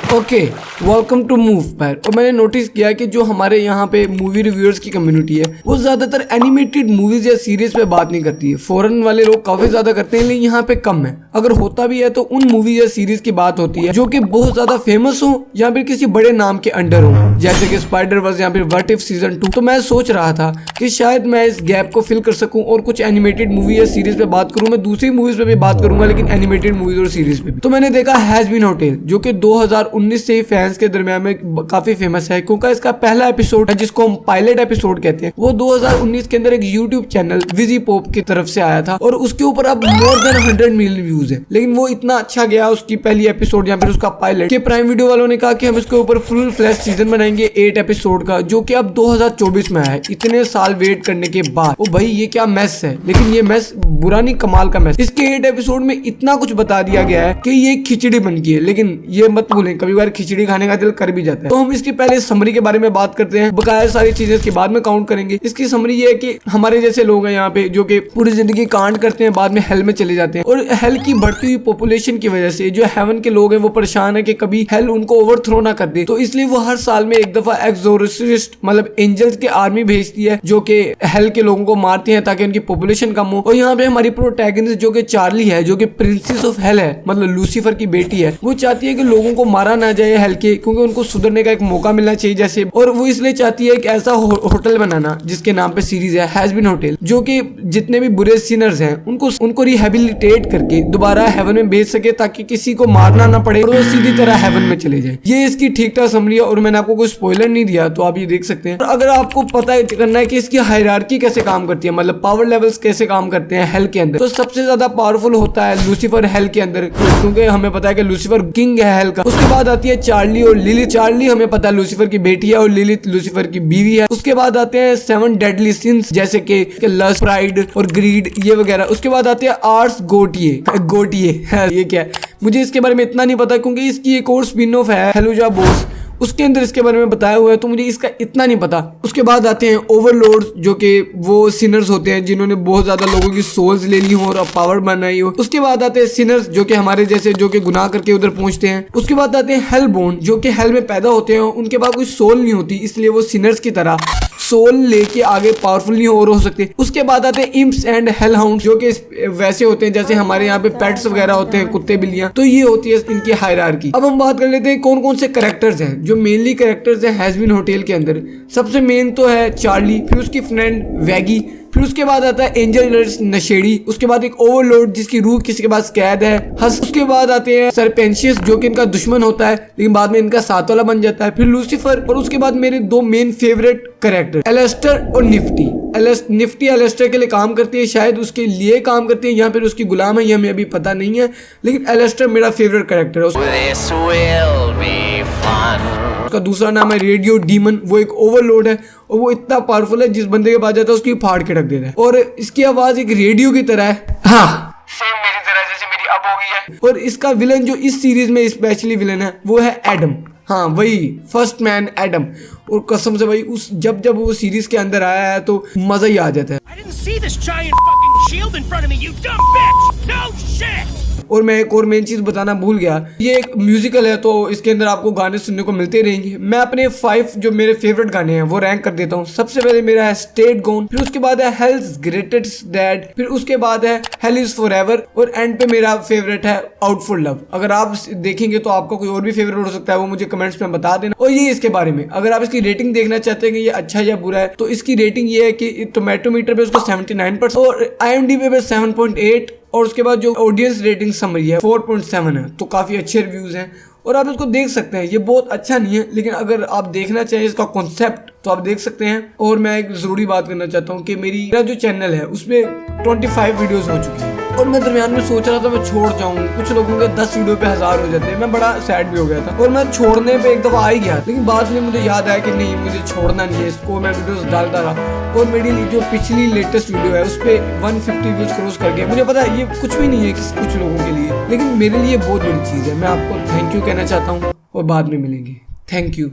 Okay, welcome to move पर। और मैंने नोटिस किया कि जो हमारे यहाँ पे मूवी रिव्यूअर्स की कम्युनिटी है वो ज्यादातर एनिमेटेड मूवीज या सीरीज पे बात नहीं करती है। फॉरेन वाले लोग काफी ज्यादा करते हैं, लेकिन यहाँ पे कम है। अगर होता भी है तो उन मूवी या सीरीज की बात होती है जो कि बहुत ज्यादा फेमस हो या फिर किसी बड़े नाम के अंडर हो, जैसे कि स्पाइडरवर्स या फिर व्हाट इफ सीजन 2। तो मैं सोच रहा था कि शायद मैं इस गैप को फिल कर सकूं और कुछ एनिमेटेड मूवी या सीरीज पे बात करूं। मैं दूसरी मूवीज पे भी बात करूंगा, लेकिन एनिमेटेड मूवीज और सीरीज पे भी। तो मैंने देखा हैज बीन होटल, जो कि 2019 से ही फैंस के दरमियान में काफी फेमस है, क्योंकि इसका पहला एपिसोड है जिसको हम पायलट एपिसोड कहते हैं, वो 2019 के अंदर एक यूट्यूब चैनल विजी पॉप की तरफ से आया था और उसके ऊपर अब मोर देन 100 मिलियन व्यूज है। लेकिन वो इतना अच्छा गया उसकी पहली एपिसोड या फिर उसका पायलट, कि प्राइम वीडियो वालों ने कहा कि हम इसके ऊपर फुल फ्लैश सीजन बनाएंगे 8 एपिसोड का, जो कि अब 2024 में आया है। इतने साल वेट करने के बाद। ओ भाई, ये क्या मैस है, लेकिन ये मैस बुरा नहीं, कमाल का मैस। इसके 8 एपिसोड में इतना कुछ बता दिया गया है कि ये खिचड़ी बन गई है। लेकिन ये मत भूलें, कभी बार खिचड़ी खाने का दिल कर भी जाता है। तो हम इसकी पहले समरी के बारे में बात करते हैं, बकाया सारी चीजें इसके बाद में काउंट करेंगे। इसकी समरी ये है कि हमारे जैसे लोग हैं यहाँ पे जो कि पूरी जिंदगी कांड करते हैं, बाद में हेल में चले जाते हैं, और हेल की बढ़ती हुई पॉपुलेशन की वजह से जो हेवन के लोग हैं वो परेशान है कि कभी हेल उनको ओवरथ्रो ना कर दे। तो इसलिए वो हर साल में एक दफा एक्सोर्सिस्ट मतलब एंजल्स की आर्मी भेजती है जो कि हेल के लोगों को मारती है ताकि उनकी पॉपुलेशन कम हो। और यहाँ पे हमारी प्रोटैगनिस्ट जो कि चार्ली है, जो कि प्रिंसेस ऑफ हेल है, मतलब लूसीफर की बेटी है, वो चाहती है कि लोगों को मारा ना जाए हेल के, क्योंकि उनको सुधरने का एक मौका मिलना चाहिए जैसे। और वो इसलिए चाहती है एक ऐसा होटल बनाना जिसके नाम पे सीरीज है हैज बीन होटल, जो कि जितने भी बुरे सिनर्स हैं उनको रिहेबिलिटेट करके दोबारा हेवन में भेज सके, ताकि किसी को मारना ना पड़े और वो सीधी तरह हेवन में चले जाए। ये इसकी ठीक ठाक समरी है और मैंने आपको कोई स्पॉइलर नहीं दिया, तो आप ये देख सकते हैं। और अगर आपको पता करना है कि इसकी हायरार्की कैसे काम करती है, मतलब पावर लेवल्स कैसे काम करते हैं हेल के अंदर, तो सबसे ज्यादा पावरफुल होता है लूसीफर हेल के अंदर, क्योंकि हमें पता है कि लूसीफर किंग है हेल का। उसके बाद आती है चार्ली और लिली। चार्ली हमें पता है लूसीफर की बेटी है और लिली लूसीफर की बीवी है। उसके बाद आते हैं 7 डेडली सिंस, जैसे कि लस्ट, प्राइड और ग्रीड, ये वगैरह। उसके बाद आते हैं आर्ट्स गोटिए ये क्या है, मुझे इसके बारे में इतना नहीं पता, क्योंकि इसकी एक और स्पिन ऑफ है हेलुजा बॉस, उसके अंदर इसके बारे में बताया हुआ है, तो मुझे इसका इतना नहीं पता। उसके बाद आते हैं ओवरलॉर्ड्स, जो कि वो सिनर्स होते हैं जिन्होंने बहुत ज्यादा लोगों की सोल्स ले ली हो और पावर बनाई हो। उसके बाद आते हैं सिनर्स, जो कि हमारे जैसे जो कि गुनाह करके उधर पहुंचते हैं। उसके बाद आते हैं हेलबोर्न, जो कि हेल में पैदा होते हैं, उनके पास कोई सोल नहीं होती, इसलिए वो सिनर्स की तरह सोल लेके आगे पावरफुल नहीं और हो सकते। उसके बाद आते हैं इम्प्स एंड हेल हाउंड, जो कि वैसे होते हैं जैसे हमारे यहाँ पे पेट्स वगैरह होते हैं, कुत्ते बिल्लियां। तो ये होती है इनकी हायरार्की। अब हम बात कर लेते हैं कौन कौन से कैरेक्टर्स हैं जो मेनली कैरेक्टर्स हैं हैज बीन होटल के अंदर। सबसे मेन तो है चार्ली, फिर उसकी फ्रेंड वैगी, फिर उसके बाद आता है एंजल नर्स नशेड़ी, उसके बाद एक ओवरलॉर्ड जिसकी रूह किसी के पास कैद है हस, उसके बाद आते हैं सरपेंशियस जो कि इनका दुश्मन होता है लेकिन बाद में इनका साथ वाला बन जाता है, फिर लूसीफर, और उसके बाद मेरे 2 मेन फेवरेट कैरेक्टर एलेस्टर और निफ्टी। निफ्टी एलेस्टर के लिए काम करती है, शायद उसके लिए काम करती है या फिर उसकी गुलाम है, ये हमें अभी पता नहीं है, लेकिन एलेस्टर मेरा फेवरेट कैरेक्टर है। उसका दूसरा नाम है रेडियो डीमन, वो एक ओवरलोड है और वो इतना पावरफुल है जिस बंदे के पास जाता है उसकी फाड़ के रख देता है, और इसकी आवाज एक रेडियो की तरह है, हाँ सेम मेरी तरह जैसे मेरी अब हो गई है। और इसका विलन जो इस सीरीज में स्पेशली विलन है वो है एडम, हाँ वही फर्स्ट मैन एडम। और कसम से भाई उस जब वो सीरीज के अंदर आया है तो मजा ही आ जाता है। और मैं एक और मेन चीज बताना भूल गया, ये एक म्यूजिकल है तो इसके अंदर आपको गाने सुनने को मिलते रहेंगे। मैं अपने 5 जो मेरे फेवरेट गाने हैं वो रैंक कर देता हूँ। सबसे पहले मेरा है स्टेट गोन, फिर उसके बाद है हेल्स ग्रेटेस्ट डैड, फिर उसके बाद है हेल इज फॉरएवर, और एंड पे मेरा फेवरेट है आउट फॉर लव। अगर आप देखेंगे तो आपका कोई और भी फेवरेट हो सकता है, वो मुझे कमेंट्स में बता देना। और ये इसके बारे में अगर आप इसकी रेटिंग देखना चाहते हैं कि ये अच्छा या बुरा है, तो इसकी रेटिंग ये है कि टोमेटो मीटर पे उसको 79% और IMDb पे 7.8, और उसके बाद जो ऑडियंस रेटिंग समरी है 4.7 है, तो काफी अच्छे रिव्यूज हैं और आप इसको देख सकते हैं। ये बहुत अच्छा नहीं है, लेकिन अगर आप देखना चाहें इसका कॉन्सेप्ट तो आप देख सकते हैं। और मैं एक जरूरी बात करना चाहता हूँ कि मेरा जो चैनल है उसमें 25 वीडियोस हो चुकी है और मैं दरमियान में सोच रहा था मैं छोड़ जाऊँ, कुछ लोगों के 10 वीडियो पे 1000 हो जाते हैं, मैं बड़ा सैड भी हो गया था और मैं छोड़ने पे एक दफा आ ही गया, लेकिन बाद में मुझे याद आया कि नहीं मुझे छोड़ना नहीं है इसको, मैं वीडियोस डालता रहा। और मेरी जो पिछली लेटेस्ट वीडियो है उस पर 150 व्यूज क्रॉस कर गया। मुझे पता है ये कुछ भी नहीं है कुछ लोगों के लिए, लेकिन मेरे लिए बहुत बड़ी चीज़ है। मैं आपको थैंक यू कहना चाहता हूँ और बाद में मिलेंगे। Thank you.